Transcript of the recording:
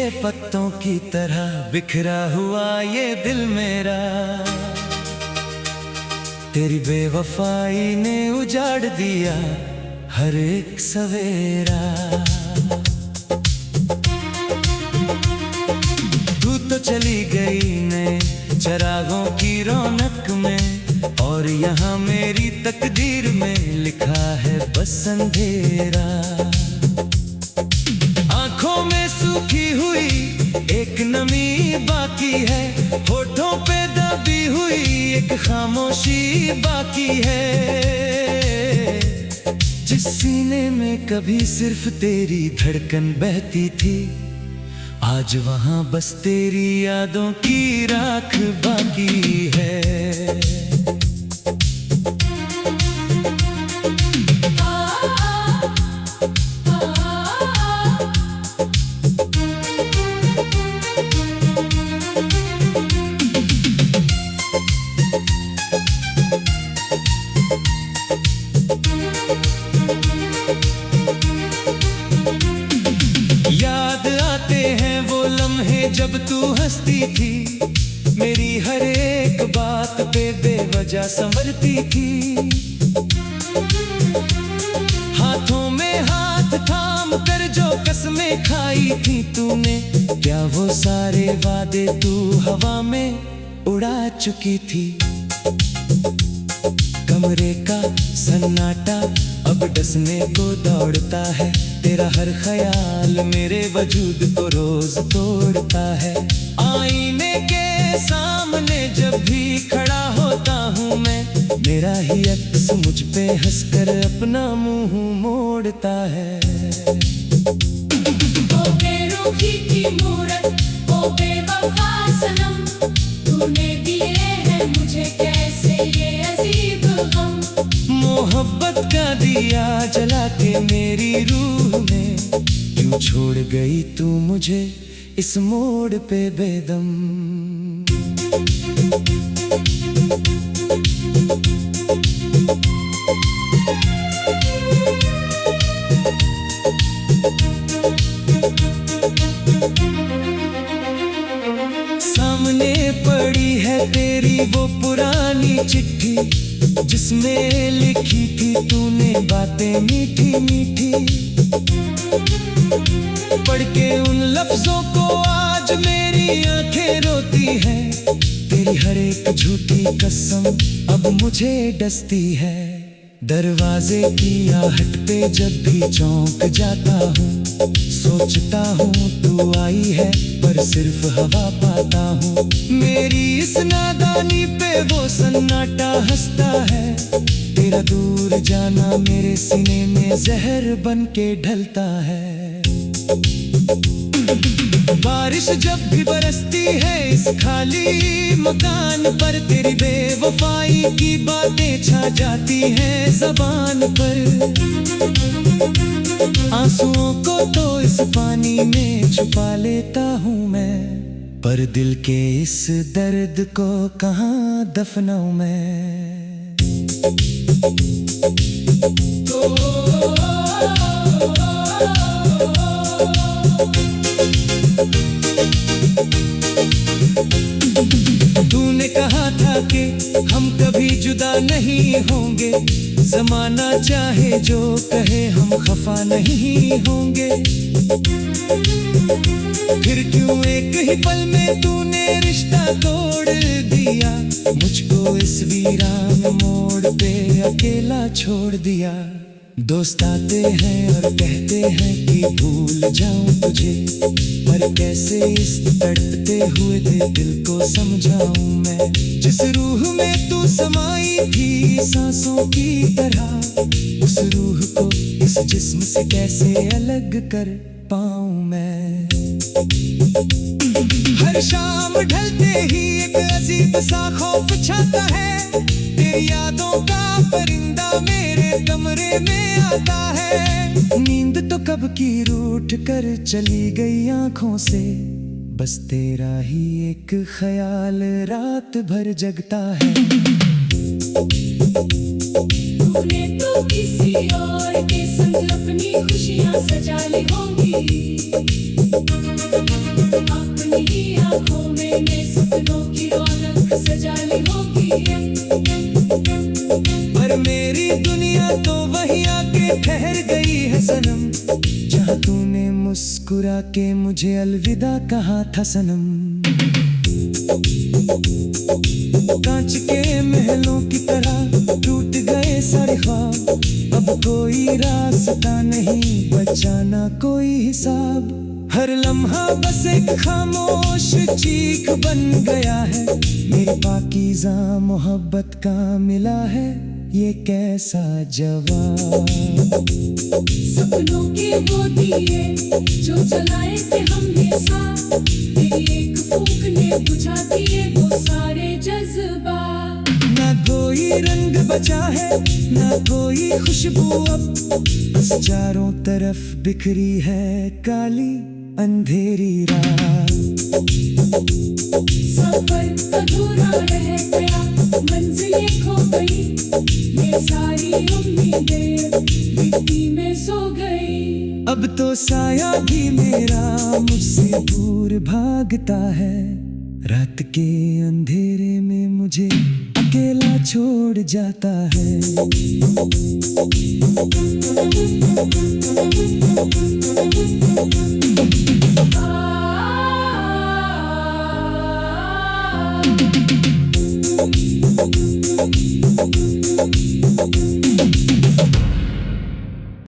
के पत्तों की तरह बिखरा हुआ ये दिल मेरा, तेरी बेवफाई ने उजाड़ दिया हर एक सवेरा। तू तो चली गई नए चरागों की रौनक में, और यहाँ मेरी तकदीर में लिखा है बस अंधेरा। आंखों में सूखी हुई एक नमी बाकी है, होठों पे दबी हुई एक खामोशी बाकी है। जिस सीने में कभी सिर्फ तेरी धड़कन बहती थी, आज वहां बस तेरी यादों की राख बाकी है। याद आते हैं वो लम्हे जब तू हंसती थी, मेरी हर एक बात पे बेवजह संवरती थी। हाथों में हाथ थाम कर जो कसमें खाई थी तूने, क्या वो सारे वादे तू हवा में उड़ा चुकी थी। कमरे का सन्नाटा अब डसने को दौड़ता है, तेरा हर ख्याल मेरे वजूद को रोज तोड़ता है। आईने के सामने जब भी खड़ा होता हूँ मैं, मेरा ही अक्स मुझ पे हंसकर अपना मुंह मोड़ता है। ओ बेरुखी की मूरत, ओ बेवफा सनम, तूने दिए हैं मुझे कैसे ये अजीब गम। मोहब्बत का दिया जला के मेरी रूह में, क्यों छोड़ गई तू मुझे इस मोड़ पे बेदम। सामने पड़ी है तेरी वो पुरानी चिट्ठी, जिसमें लिखी थी तूने बातें मीठी मीठी। पढ़ के उन लफ्जों को आज मेरी आंखें रोती हैं, तेरी हर एक झूठी कसम अब मुझे डसती है। दरवाजे की आहट पे जब भी चौंक जाता हूँ, सोचता हूँ तू आई है पर सिर्फ हवा पाता हूँ। मेरी इस नादानी पे वो सन्नाटा हंसता है, तेरा दूर जाना मेरे सीने में जहर बन के ढलता है। बारिश जब भी बरसती है इस खाली मकान पर, तेरी बेवफाई की बातें छा जाती हैं ज़बान पर। आंसुओं को तो इस पानी में छुपा लेता हूँ मैं, पर दिल के इस दर्द को कहाँ दफनाऊं मैं। तूने कहा था कि हम कभी जुदा नहीं होंगे, जमाना चाहे जो कहे हम खफा नहीं होंगे। फिर क्यों एक ही पल में तूने रिश्ता तोड़ दिया, मुझको इस वीरान मोड़ पे अकेला छोड़ दिया। दोस्त आते हैं और कहते हैं कि भूल जाऊं तुझे, पर कैसे इस तड़पते हुए दिल को समझाऊं मैं। जिस रूह में तू समाई थी सांसों की तरह, उस रूह को इस जिस्म से कैसे अलग कर पाऊं मैं। हर शाम ढलते ही एक अजीब सा खौफ छाता है, तेरी यादों का परिंदा मेरे कमरे में आता है। नींद तो कब की रूठ कर चली गई आंखों से, बस तेरा ही एक ख्याल रात भर जगता है। तूने तो किसी और के संग अपनी खुशियां सजा ली होंगी। है सनम, जहाँ तूने मुस्कुरा के मुझे अलविदा कहा था सनम। कांच के महलों की तरह टूट गए सारे ख्वाब, अब कोई रास्ता नहीं, बचा ना कोई हिसाब। हर लम्हा बस एक खामोश चीख बन गया है, मेरी पाकीज़ा मोहब्बत का मिला है ये कैसा जवाब। सपनों के वो दिए जो जलाए थे हमने साथ, तेरी एक फूंक ने बुझा दिए वो सारे जज्बात। ना कोई रंग बचा है ना कोई खुशबू अब, बस चारों तरफ बिखरी है काली अंधेरी रात। सफर अधूरा रह गया, मंजिलें खो गई, ये सारी उम्मीदें मिट्टी में सो गई। अब तो साया भी मेरा मुझसे दूर भागता है, रात के अंधेरे में मुझे अकेला छोड़ जाता है।